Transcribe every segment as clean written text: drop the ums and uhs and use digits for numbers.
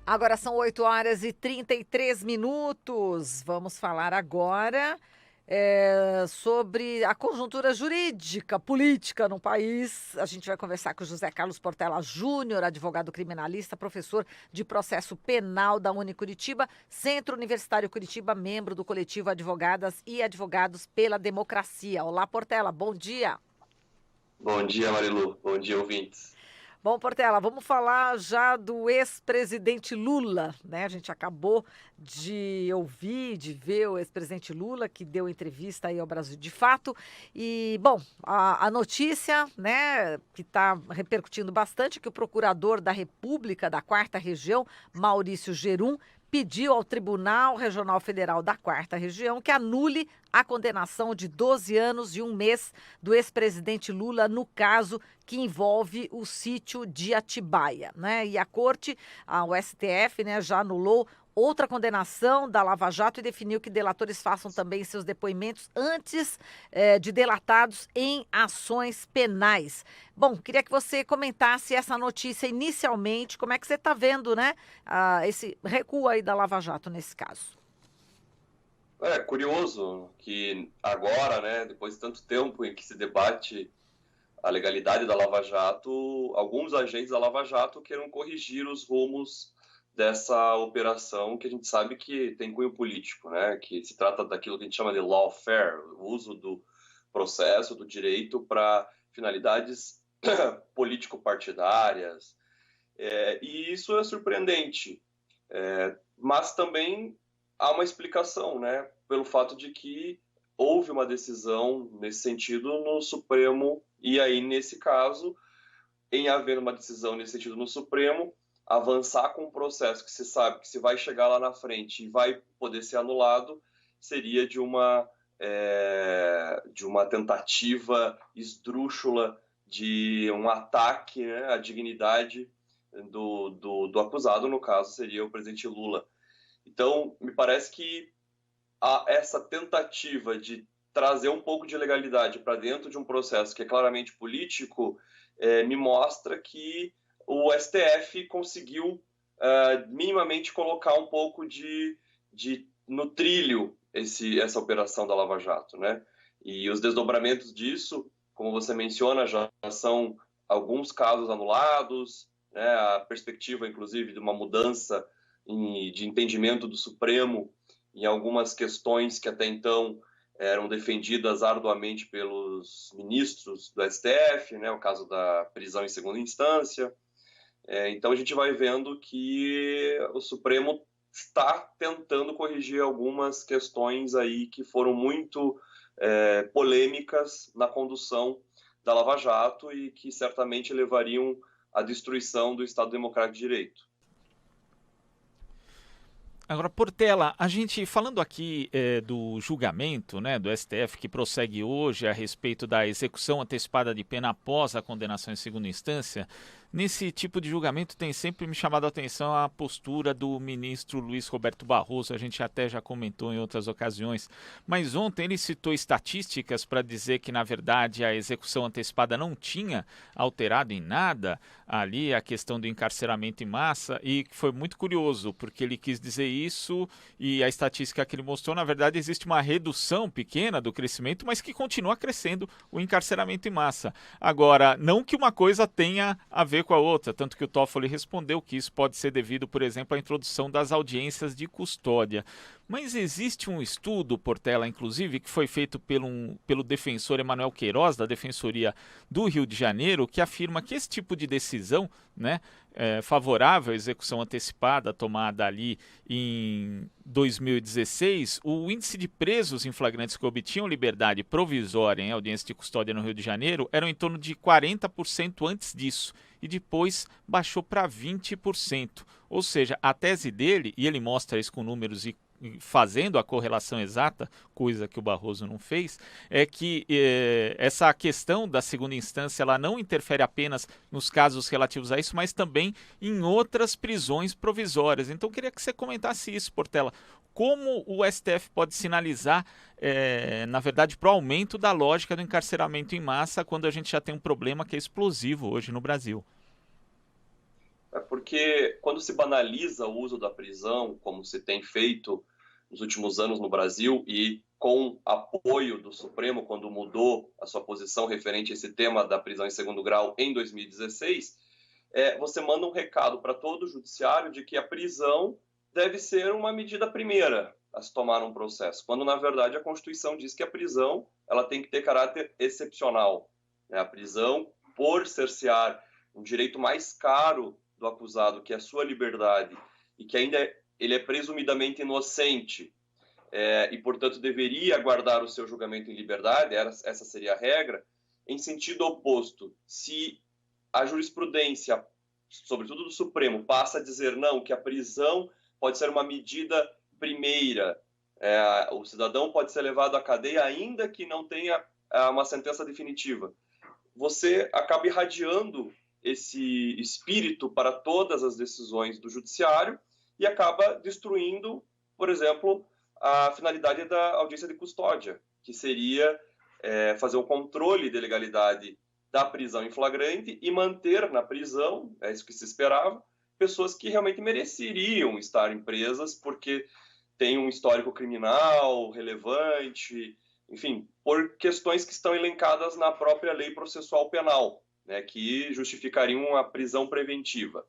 Agora são 8h33. Vamos falar agora sobre a conjuntura jurídica, política no país. A gente vai conversar com o José Carlos Portela Júnior, advogado criminalista, professor de processo penal da Unicuritiba, Centro Universitário Curitiba, membro do coletivo Advogadas e Advogados pela Democracia. Olá, Portela, bom dia. Bom dia, Marilu. Bom dia, ouvintes. Bom, Portela, vamos falar já do ex-presidente Lula, né? A gente acabou de ouvir, de ver o ex-presidente Lula, que deu entrevista aí ao Brasil de Fato. E, bom, a notícia, né, que está repercutindo bastante, que o procurador da República da Quarta Região, Maurício Gerum, pediu ao Tribunal Regional Federal da Quarta Região que anule a condenação de 12 anos e um mês do ex-presidente Lula no caso que envolve o sítio de Atibaia, né? E a corte, o STF, né, já anulou outra condenação da Lava Jato e definiu que delatores façam também seus depoimentos antes de delatados em ações penais. Bom, queria que você comentasse essa notícia inicialmente, como é que você está vendo, né, esse recuo aí da Lava Jato nesse caso? É curioso que agora, né, depois de tanto tempo em que se debate a legalidade da Lava Jato, alguns agentes da Lava Jato queiram corrigir os rumos dessa operação que a gente sabe que tem cunho político, né, que se trata daquilo que a gente chama de lawfare, o uso do processo, do direito para finalidades político-partidárias. E isso é surpreendente, mas também há uma explicação, né, pelo fato de que houve uma decisão nesse sentido no Supremo, e aí, nesse caso, em haver uma decisão nesse sentido no Supremo, avançar com um processo que se sabe que se vai chegar lá na frente e vai poder ser anulado, seria de uma tentativa esdrúxula de um ataque, né, à dignidade do acusado, no caso seria o presidente Lula. Então, me parece que essa tentativa de trazer um pouco de legalidade para dentro de um processo que é claramente político me mostra que o STF conseguiu minimamente colocar um pouco no trilho essa operação da Lava Jato, né? E os desdobramentos disso, como você menciona, já são alguns casos anulados, né? A perspectiva, inclusive, de uma mudança de entendimento do Supremo em algumas questões que até então eram defendidas arduamente pelos ministros do STF, né, o caso da prisão em segunda instância. Então a gente vai vendo que o Supremo está tentando corrigir algumas questões aí que foram muito polêmicas na condução da Lava Jato e que certamente levariam à destruição do Estado Democrático de Direito. Agora, Portela, a gente falando aqui do julgamento, né, do STF que prossegue hoje a respeito da execução antecipada de pena após a condenação em segunda instância, nesse tipo de julgamento tem sempre me chamado a atenção a postura do ministro Luiz Roberto Barroso, a gente até já comentou em outras ocasiões, mas ontem ele citou estatísticas para dizer que, na verdade, a execução antecipada não tinha alterado em nada ali a questão do encarceramento em massa, e foi muito curioso, porque ele quis dizer isso e a estatística que ele mostrou, na verdade, existe uma redução pequena do crescimento, mas que continua crescendo o encarceramento em massa. Agora, não que uma coisa tenha a ver com a outra, tanto que o Toffoli respondeu que isso pode ser devido, por exemplo, à introdução das audiências de custódia. Mas existe um estudo, Portela, inclusive, que foi feito pelo defensor Emanuel Queiroz, da Defensoria do Rio de Janeiro, que afirma que esse tipo de decisão, né, favorável à execução antecipada tomada ali em 2016, o índice de presos em flagrantes que obtinham liberdade provisória em audiência de custódia no Rio de Janeiro era em torno de 40% antes disso e depois baixou para 20%. Ou seja, a tese dele, e ele mostra isso com números e fazendo a correlação exata, coisa que o Barroso não fez, é que essa questão da segunda instância ela não interfere apenas nos casos relativos a isso, mas também em outras prisões provisórias. Então, eu queria que você comentasse isso, Portela. Como o STF pode sinalizar, na verdade, para o aumento da lógica do encarceramento em massa quando a gente já tem um problema que é explosivo hoje no Brasil? É porque quando se banaliza o uso da prisão, como se tem feito nos últimos anos no Brasil, e com apoio do Supremo, quando mudou a sua posição referente a esse tema da prisão em segundo grau em 2016, você manda um recado para todo o judiciário de que a prisão deve ser uma medida primeira a se tomar um processo, quando na verdade a Constituição diz que a prisão ela tem que ter caráter excepcional. A prisão, por cercear um direito mais caro do acusado, que é a sua liberdade, e que ainda ele é presumidamente inocente, e portanto deveria aguardar o seu julgamento em liberdade, essa seria a regra. Em sentido oposto, se a jurisprudência, sobretudo do Supremo, passa a dizer não, que a prisão pode ser uma medida primeira, o cidadão pode ser levado à cadeia ainda que não tenha uma sentença definitiva, você acaba irradiando esse espírito para todas as decisões do judiciário e acaba destruindo, por exemplo, a finalidade da audiência de custódia, que seria fazer o controle de legalidade da prisão em flagrante e manter na prisão, é isso que se esperava, pessoas que realmente mereceriam estar presas porque têm um histórico criminal relevante, enfim, por questões que estão elencadas na própria lei processual penal, né, que justificariam a prisão preventiva.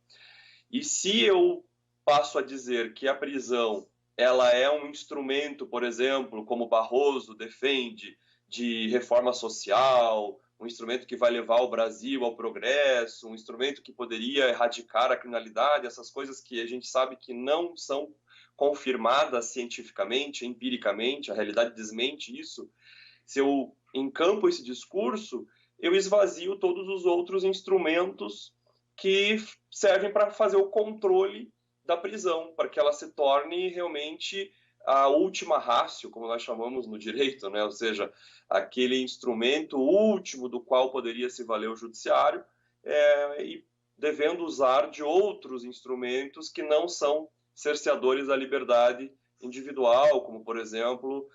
E se eu passo a dizer que a prisão ela é um instrumento, por exemplo, como Barroso defende, de reforma social, um instrumento que vai levar o Brasil ao progresso, um instrumento que poderia erradicar a criminalidade, essas coisas que a gente sabe que não são confirmadas cientificamente, empiricamente, a realidade desmente isso. Se eu encampo esse discurso, eu esvazio todos os outros instrumentos que servem para fazer o controle da prisão, para que ela se torne realmente a última ratio, como nós chamamos no direito, né? Ou seja, aquele instrumento último do qual poderia se valer o judiciário, e devendo usar de outros instrumentos que não são cerceadores da liberdade individual, como, por exemplo,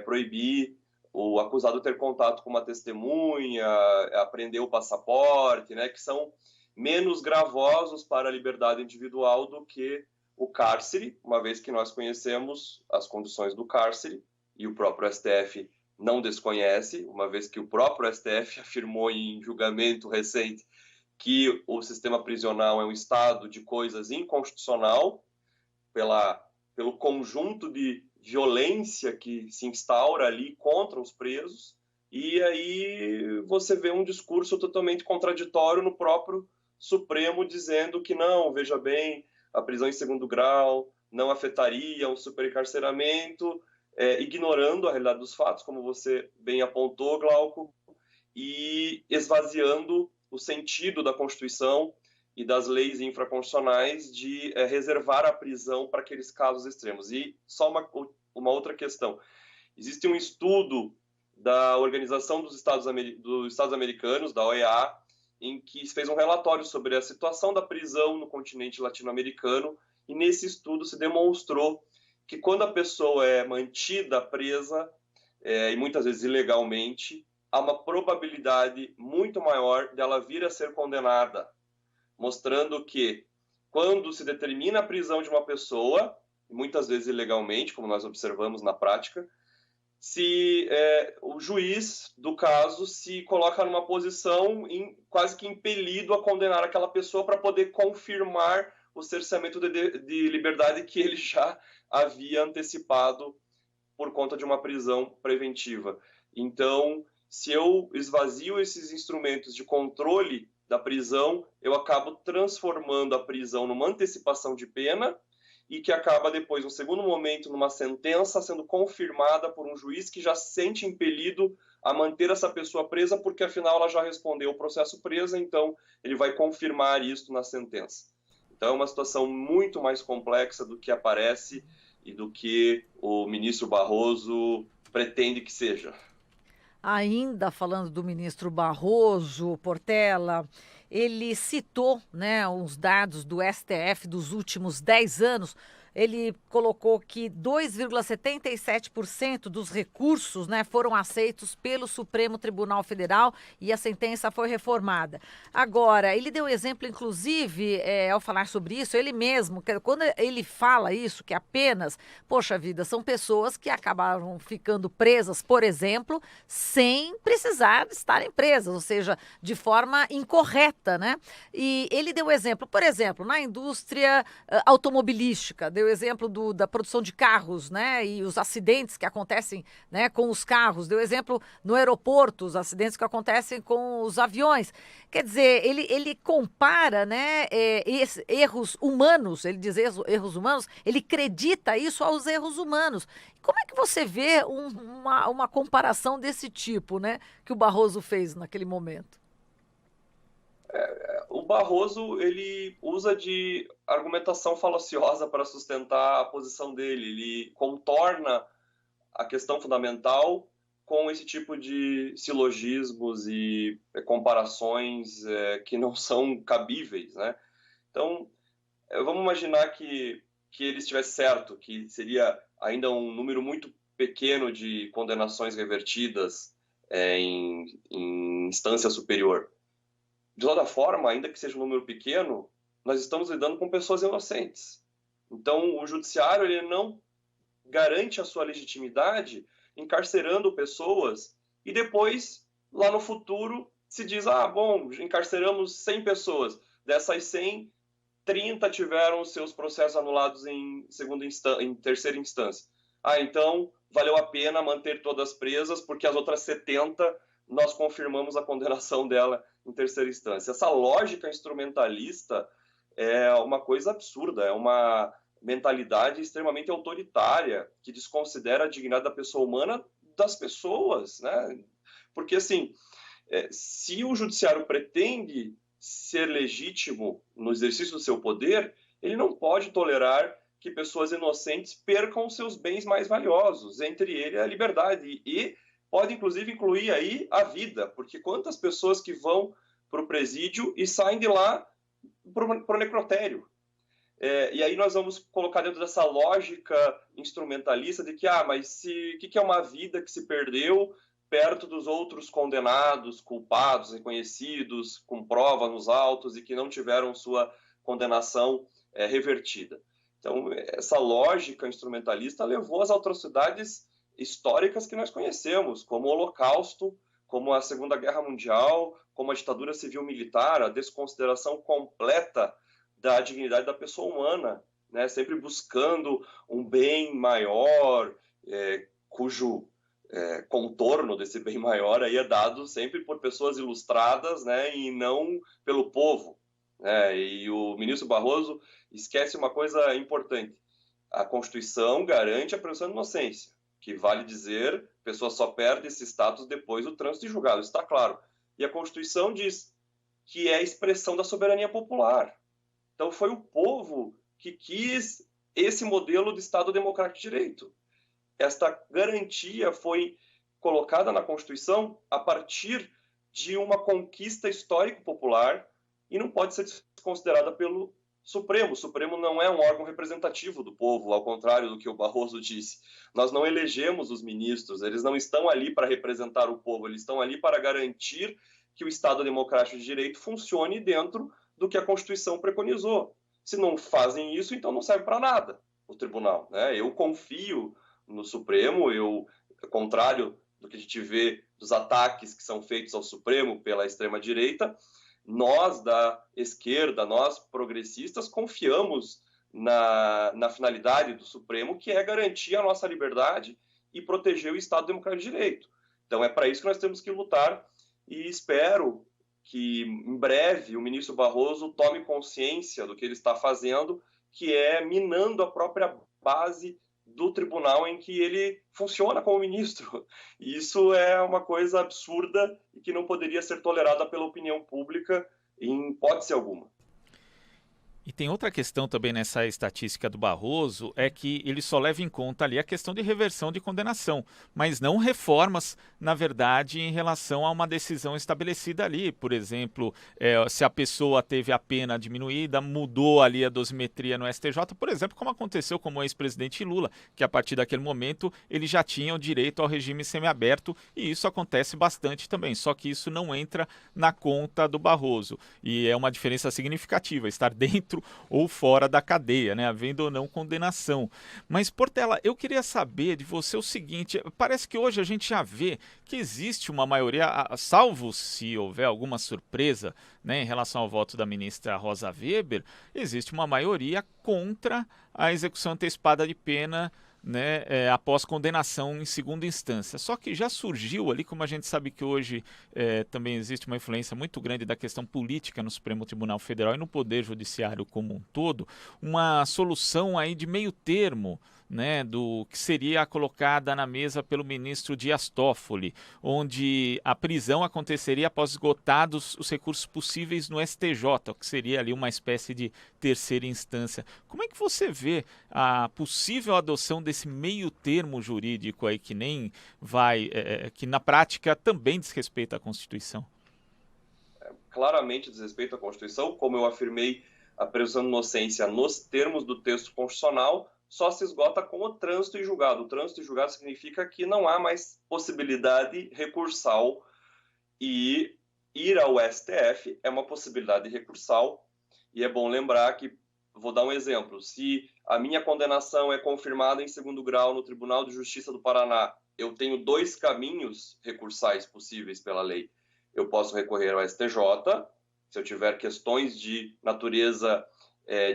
proibir o acusado ter contato com uma testemunha, apreender o passaporte, né, que são menos gravosos para a liberdade individual do que o cárcere, uma vez que nós conhecemos as condições do cárcere, e o próprio STF não desconhece, uma vez que o próprio STF afirmou em julgamento recente que o sistema prisional é um estado de coisas inconstitucional, pelo conjunto de violência que se instaura ali contra os presos, e aí você vê um discurso totalmente contraditório no próprio Supremo, dizendo que não, veja bem, a prisão em segundo grau não afetaria o superencarceramento, ignorando a realidade dos fatos, como você bem apontou, Glauco, e esvaziando o sentido da Constituição e das leis infraconstitucionais de reservar a prisão para aqueles casos extremos. E só uma outra questão. Existe um estudo da Organização dos Estados Americanos, da OEA, em que fez um relatório sobre a situação da prisão no continente latino-americano, e nesse estudo se demonstrou que quando a pessoa é mantida presa, e muitas vezes ilegalmente, há uma probabilidade muito maior dela vir a ser condenada, mostrando que quando se determina a prisão de uma pessoa, muitas vezes ilegalmente, como nós observamos na prática, se o juiz do caso se coloca numa posição quase que impelido a condenar aquela pessoa para poder confirmar o cerceamento de liberdade que ele já havia antecipado por conta de uma prisão preventiva. Então, se eu esvazio esses instrumentos de controle da prisão, eu acabo transformando a prisão numa antecipação de pena e que acaba depois, no segundo momento, numa sentença sendo confirmada por um juiz que já se sente impelido a manter essa pessoa presa porque, afinal, ela já respondeu o processo presa, então ele vai confirmar isso na sentença. Então, é uma situação muito mais complexa do que aparece e do que o ministro Barroso pretende que seja. Ainda falando do ministro Barroso, Portela, ele citou, né, uns dados do STF dos últimos 10 anos, ele colocou que 2,77% dos recursos, né, foram aceitos pelo Supremo Tribunal Federal e a sentença foi reformada. Agora, ele deu exemplo, inclusive, ao falar sobre isso, ele mesmo, quando ele fala isso, que apenas, poxa vida, são pessoas que acabaram ficando presas, por exemplo, sem precisar estarem presas, ou seja, de forma incorreta, né? E ele deu exemplo, por exemplo, na indústria automobilística, deu exemplo da produção de carros, né? E os acidentes que acontecem, né, com os carros, deu exemplo no aeroporto, os acidentes que acontecem com os aviões. Quer dizer, ele compara, né, erros humanos, ele diz erros humanos, ele acredita isso aos erros humanos. Como é que você vê uma comparação desse tipo, né, que o Barroso fez naquele momento? O Barroso, ele usa de argumentação falaciosa para sustentar a posição dele. Ele contorna a questão fundamental com esse tipo de silogismos e comparações que não são cabíveis, né? Então, vamos imaginar que ele estivesse certo, que seria ainda um número muito pequeno de condenações revertidas em instância superior. De toda forma, ainda que seja um número pequeno, nós estamos lidando com pessoas inocentes. Então, o judiciário ele não garante a sua legitimidade encarcerando pessoas e depois, lá no futuro, se diz, bom, encarceramos 100 pessoas. Dessas 100, 30 tiveram seus processos anulados em terceira instância. Então, valeu a pena manter todas presas, porque as outras 70 nós confirmamos a condenação dela em terceira instância. Essa lógica instrumentalista é uma coisa absurda, é uma mentalidade extremamente autoritária, que desconsidera a dignidade da pessoa humana das pessoas, né? Porque, assim, se o judiciário pretende ser legítimo no exercício do seu poder, ele não pode tolerar que pessoas inocentes percam seus bens mais valiosos, entre eles a liberdade, e pode, inclusive, incluir aí a vida, porque quantas pessoas que vão para o presídio e saem de lá para o necrotério. E aí nós vamos colocar dentro dessa lógica instrumentalista de que, mas o que é uma vida que se perdeu perto dos outros condenados, culpados, reconhecidos, com prova nos autos e que não tiveram sua condenação revertida. Então, essa lógica instrumentalista levou às atrocidades históricas que nós conhecemos, como o Holocausto, como a Segunda Guerra Mundial, como a ditadura civil-militar, a desconsideração completa da dignidade da pessoa humana, né? Sempre buscando um bem maior, cujo contorno desse bem maior aí é dado sempre por pessoas ilustradas, né? E não pelo povo, né? E o ministro Barroso esquece uma coisa importante: a Constituição garante a presunção de inocência, que vale dizer, a pessoa só perde esse status depois do trânsito de julgado, isso está claro. E a Constituição diz que é a expressão da soberania popular. Então foi o povo que quis esse modelo de Estado democrático de direito. Esta garantia foi colocada na Constituição a partir de uma conquista histórica popular e não pode ser desconsiderada pelo Supremo. O Supremo não é um órgão representativo do povo, ao contrário do que o Barroso disse. Nós não elegemos os ministros, eles não estão ali para representar o povo, eles estão ali para garantir que o Estado democrático de direito funcione dentro do que a Constituição preconizou. Se não fazem isso, então não serve para nada o tribunal, né? Eu confio no Supremo, ao contrário do que a gente vê dos ataques que são feitos ao Supremo pela extrema-direita, nós da esquerda, nós progressistas, confiamos na finalidade do Supremo, que é garantir a nossa liberdade e proteger o Estado democrático de direito. Então é para isso que nós temos que lutar e espero que em breve o ministro Barroso tome consciência do que ele está fazendo, que é minando a própria base do tribunal em que ele funciona como ministro. E isso é uma coisa absurda e que não poderia ser tolerada pela opinião pública em hipótese alguma. E tem outra questão também nessa estatística do Barroso, é que ele só leva em conta ali a questão de reversão de condenação, mas não reformas, na verdade, em relação a uma decisão estabelecida ali. Por exemplo, se a pessoa teve a pena diminuída, mudou ali a dosimetria no STJ, por exemplo, como aconteceu com o ex-presidente Lula, que a partir daquele momento ele já tinha o direito ao regime semiaberto, e isso acontece bastante também, só que isso não entra na conta do Barroso, e é uma diferença significativa, estar dentro ou fora da cadeia, né, havendo ou não condenação. Mas, Portela, eu queria saber de você o seguinte, parece que hoje a gente já vê que existe uma maioria, salvo se houver alguma surpresa, né, em relação ao voto da ministra Rosa Weber, existe uma maioria contra a execução antecipada de pena, né, após condenação em segunda instância. Só que já surgiu ali, como a gente sabe que hoje também existe uma influência muito grande da questão política no Supremo Tribunal Federal e no Poder Judiciário como um todo, uma solução aí de meio termo, né, do que seria colocada na mesa pelo ministro Dias Toffoli, onde a prisão aconteceria após esgotados os recursos possíveis no STJ, o que seria ali uma espécie de terceira instância. Como é que você vê a possível adoção desse meio termo jurídico aí que nem vai, que na prática também desrespeita a Constituição? Claramente desrespeito à Constituição, como eu afirmei, a presunção de inocência nos termos do texto constitucional só se esgota com o trânsito em julgado. O trânsito em julgado significa que não há mais possibilidade recursal e ir ao STF é uma possibilidade recursal. E é bom lembrar que, vou dar um exemplo, se a minha condenação é confirmada em segundo grau no Tribunal de Justiça do Paraná, eu tenho 2 caminhos recursais possíveis pela lei. Eu posso recorrer ao STJ, se eu tiver questões de natureza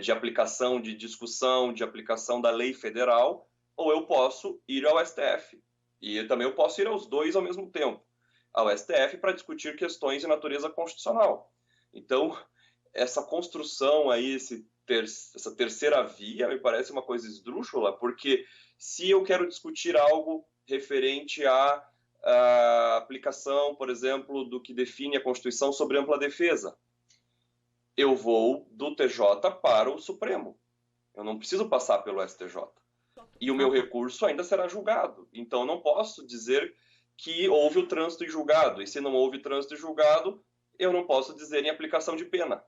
de aplicação, de discussão, de aplicação da lei federal, ou eu posso ir ao STF. E também eu posso ir aos 2 ao mesmo tempo, ao STF para discutir questões de natureza constitucional. Então, essa construção aí, essa terceira via, me parece uma coisa esdrúxula, porque se eu quero discutir algo referente à aplicação, por exemplo, do que define a Constituição sobre ampla defesa, eu vou do TJ para o Supremo. Eu não preciso passar pelo STJ. E o meu recurso ainda será julgado. Então, eu não posso dizer que houve o trânsito em julgado. E se não houve trânsito em julgado, eu não posso dizer em aplicação de pena.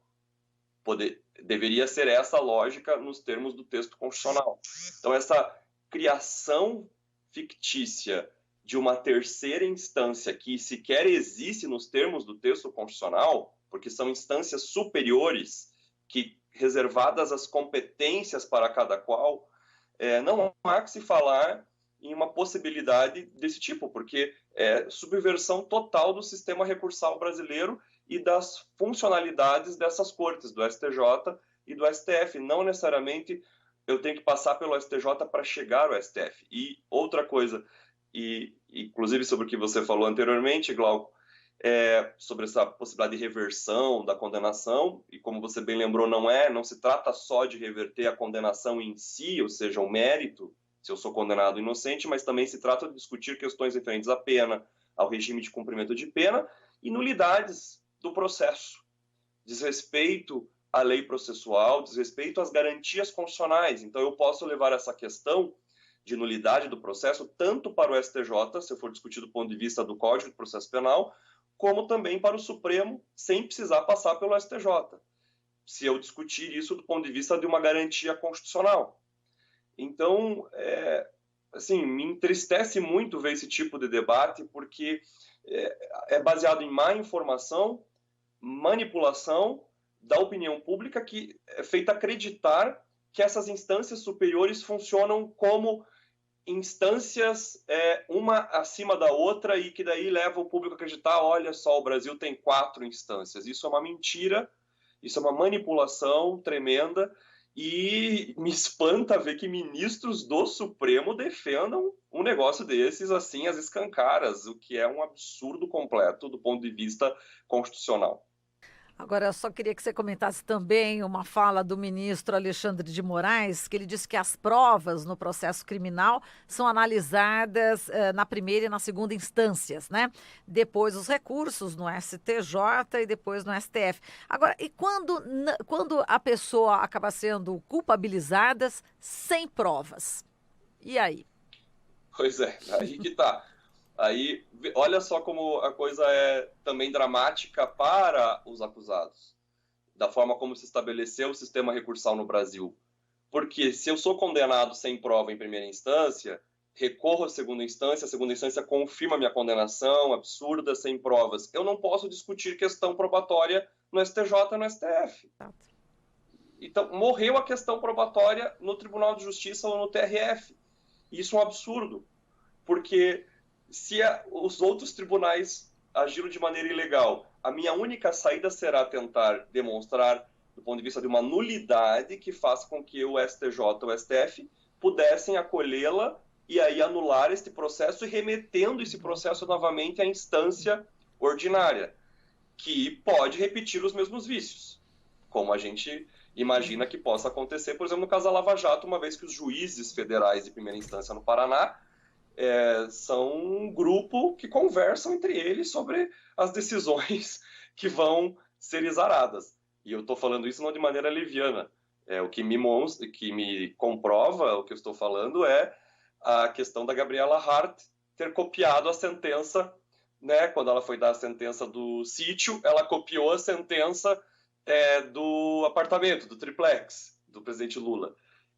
Deveria ser essa a lógica nos termos do texto constitucional. Então, essa criação fictícia de uma terceira instância que sequer existe nos termos do texto constitucional, porque são instâncias superiores que, reservadas as competências para cada qual, não há que se falar em uma possibilidade desse tipo, porque é subversão total do sistema recursal brasileiro e das funcionalidades dessas cortes, do STJ e do STF. Não necessariamente eu tenho que passar pelo STJ para chegar ao STF. E outra coisa, e inclusive sobre o que você falou anteriormente, Glauco, sobre essa possibilidade de reversão da condenação, e como você bem lembrou, não se trata só de reverter a condenação em si, ou seja, o mérito, se eu sou condenado inocente, mas também se trata de discutir questões referentes à pena, ao regime de cumprimento de pena e nulidades do processo, desrespeito à lei processual, desrespeito às garantias constitucionais. Então eu posso levar essa questão de nulidade do processo tanto para o STJ, se eu for discutir do ponto de vista do Código de Processo Penal, como também para o Supremo, sem precisar passar pelo STJ, se eu discutir isso do ponto de vista de uma garantia constitucional. Então, assim, me entristece muito ver esse tipo de debate, porque é baseado em má informação, manipulação da opinião pública, que é feita acreditar que essas instâncias superiores funcionam como instâncias uma acima da outra e que daí leva o público a acreditar, olha só, o Brasil tem 4 instâncias. Isso é uma mentira, isso é uma manipulação tremenda e me espanta ver que ministros do Supremo defendam um negócio desses assim às escancaras, o que é um absurdo completo do ponto de vista constitucional. Agora, eu só queria que você comentasse também uma fala do ministro Alexandre de Moraes, que ele disse que as provas no processo criminal são analisadas na primeira e na segunda instâncias, né? Depois os recursos no STJ e depois no STF. Agora, e quando a pessoa acaba sendo culpabilizada sem provas? E aí? Pois é, aí que tá. Aí, olha só como a coisa é também dramática para os acusados, da forma como se estabeleceu o sistema recursal no Brasil. Porque se eu sou condenado sem prova em primeira instância, recorro à segunda instância, a segunda instância confirma minha condenação absurda, sem provas. Eu não posso discutir questão probatória no STJ e no STF. Então, morreu a questão probatória no Tribunal de Justiça ou no TRF. Isso é um absurdo, porque se os outros tribunais agiram de maneira ilegal, a minha única saída será tentar demonstrar, do ponto de vista de uma nulidade, que faça com que o STJ ou o STF pudessem acolhê-la e aí anular este processo e remetendo esse processo novamente à instância ordinária, que pode repetir os mesmos vícios, como a gente imagina que possa acontecer, por exemplo, no caso da Lava Jato, uma vez que os juízes federais de primeira instância no Paraná são um grupo que conversam entre eles sobre as decisões que vão ser exaradas. E eu estou falando isso não de maneira leviana. O que me comprova o que eu estou falando é a questão da Gabriela Hart ter copiado a sentença, né? Quando ela foi dar a sentença do sítio, ela copiou a sentença do apartamento, do triplex, do presidente Lula.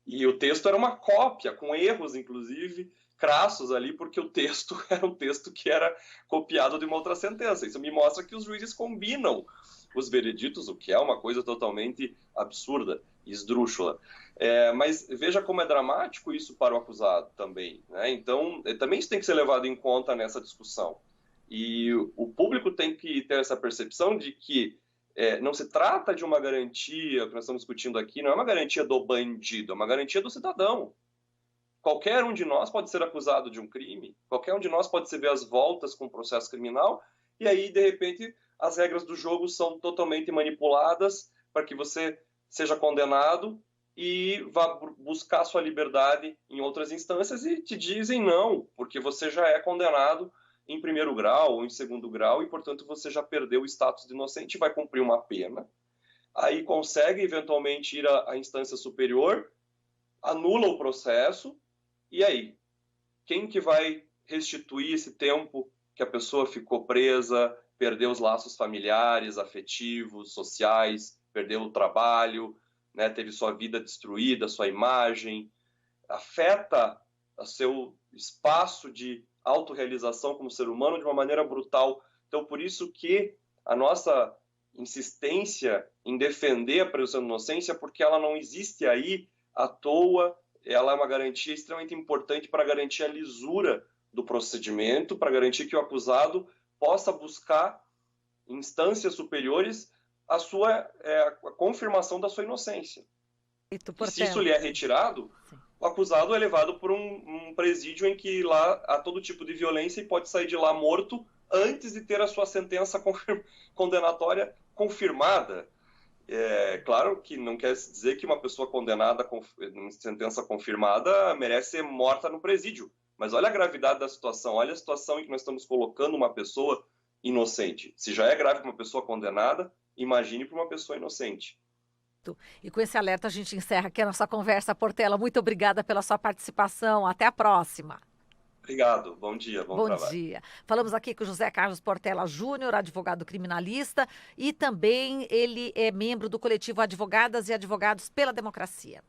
E o texto era uma cópia, com erros, inclusive, crassos ali, porque o texto era um texto que era copiado de uma outra sentença. Isso me mostra que os juízes combinam os vereditos, o que é uma coisa totalmente absurda, esdrúxula. Mas veja como é dramático isso para o acusado também, né? Então, também isso tem que ser levado em conta nessa discussão. E o público tem que ter essa percepção de que não se trata de uma garantia, que nós estamos discutindo aqui, não é uma garantia do bandido, é uma garantia do cidadão. Qualquer um de nós pode ser acusado de um crime, qualquer um de nós pode se ver às voltas com um processo criminal, e aí, de repente, as regras do jogo são totalmente manipuladas para que você seja condenado e vá buscar sua liberdade em outras instâncias e te dizem não, porque você já é condenado em primeiro grau ou em segundo grau e, portanto, você já perdeu o status de inocente e vai cumprir uma pena. Aí consegue, eventualmente, ir à instância superior, anula o processo. E aí, quem que vai restituir esse tempo que a pessoa ficou presa, perdeu os laços familiares, afetivos, sociais, perdeu o trabalho, né, teve sua vida destruída, sua imagem, afeta o seu espaço de autorrealização como ser humano de uma maneira brutal. Então, por isso que a nossa insistência em defender a presunção de inocência, porque ela não existe aí à toa, ela é uma garantia extremamente importante para garantir a lisura do procedimento, para garantir que o acusado possa buscar em instâncias superiores a confirmação da sua inocência. E se isso lhe é retirado, o acusado é levado por um presídio em que lá há todo tipo de violência e pode sair de lá morto antes de ter a sua sentença condenatória confirmada. Claro que não quer dizer que uma pessoa condenada com sentença confirmada merece ser morta no presídio. Mas olha a gravidade da situação, olha a situação em que nós estamos colocando uma pessoa inocente. Se já é grave para uma pessoa condenada, imagine para uma pessoa inocente. E com esse alerta a gente encerra aqui a nossa conversa. Portela, muito obrigada pela sua participação. Até a próxima. Obrigado. Bom dia. Bom trabalho. Dia. Falamos aqui com o José Carlos Portela Júnior, advogado criminalista, e também ele é membro do coletivo Advogadas e Advogados pela Democracia.